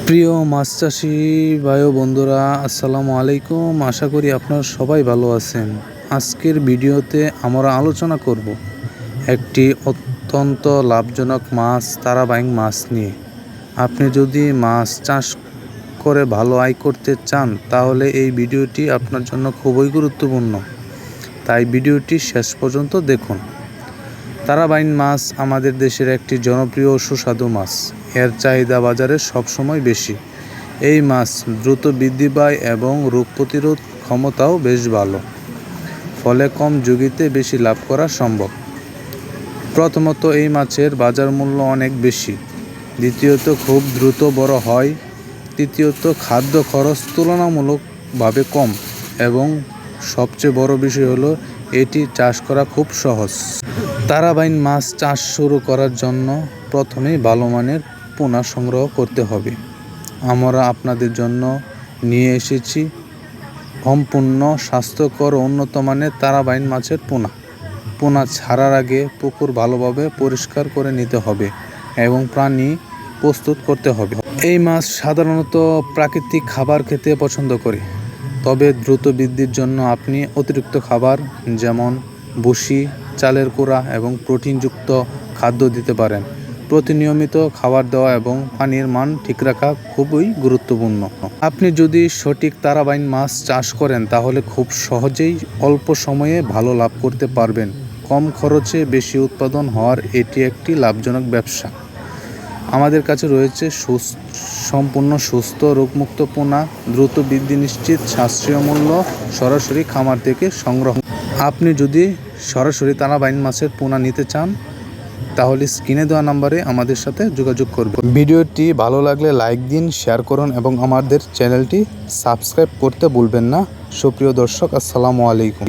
প্রিয় মাছ চাষি ভাই ও বন্ধুরা, আসসালামু আলাইকুম। আশা করি আপনারা সবাই ভালো আছেন। আজকের ভিডিওতে আমরা আলোচনা করব একটি অত্যন্ত লাভজনক মাছ, তারাবাইং মাছ নিয়ে। আপনি যদি মাছ চাষ করে ভালো আয় করতে চান তাহলে এই ভিডিওটি আপনার জন্য খুবই গুরুত্বপূর্ণ, তাই ভিডিওটি শেষ পর্যন্ত দেখুন। তারাবাইং মাছ আমাদের দেশের একটি জনপ্রিয় ও সুস্বাদু মাছ। এর চাহিদা বাজারে সবসময় বেশি। এই মাছ দ্রুত বৃদ্ধি পায় এবং রোগ প্রতিরোধ ক্ষমতাও বেশ ভালো, ফলে কম ঝুঁকিতে বেশি লাভ করা সম্ভব। প্রথমত, এই মাছের বাজার মূল্য অনেক বেশি। দ্বিতীয়ত, খুব দ্রুত বড় হয়। তৃতীয়ত, খাদ্য খরচ তুলনামূলকভাবে কম। এবং সবচেয়ে বড় বিষয় হলো এটি চাষ করা খুব সহজ। তারাবাইং মাছ চাষ শুরু করার জন্য প্রথমেই ভালো মানের পোনা সংগ্রহ করতে হবে। আমরা আপনাদের জন্য নিয়ে এসেছি সম্পূর্ণ স্বাস্থ্যকর ও উন্নত মানের তারাবাইং মাছের পোনা ছাড়ার আগে পুকুর ভালোভাবে পরিষ্কার করে নিতে হবে এবং পানি প্রস্তুত করতে হবে। এই মাছ সাধারণত প্রাকৃতিক খাবার খেতে পছন্দ করে, তবে দ্রুত বৃদ্ধির জন্য আপনি অতিরিক্ত খাবার যেমন ভুসি, চালের কুড়া এবং প্রোটিনযুক্ত খাদ্য দিতে পারেন। প্রতিনিয়মিত খাবার দেওয়া এবং পানির মান ঠিক রাখা খুবই গুরুত্বপূর্ণ। আপনি যদি সঠিক তারাবাইং মাছ চাষ করেন তাহলে খুব সহজেই অল্প সময়ে ভালো লাভ করতে পারবেন। কম খরচে বেশি উৎপাদন হওয়ার এটি একটি লাভজনক ব্যবসা। আমাদের কাছে রয়েছে সম্পূর্ণ সুস্থ, রোগমুক্ত পোনা, দ্রুত বৃদ্ধি নিশ্চিত, সাশ্রয়ী মূল্য, সরাসরি খামার থেকে সংগ্রহ। আপনি যদি সরাসরি তারাবাইং মাছের পোনা নিতে চান তাহলে স্ক্রিনে দেওয়া নম্বরে আমাদের সাথে যোগাযোগ করবেন। ভিডিওটি ভালো লাগলে লাইক দিন, শেয়ার করুন এবং আমাদের চ্যানেলটি সাবস্ক্রাইব করতে ভুলবেন না। সুপ্রিয় দর্শক, আসসালামু আলাইকুম।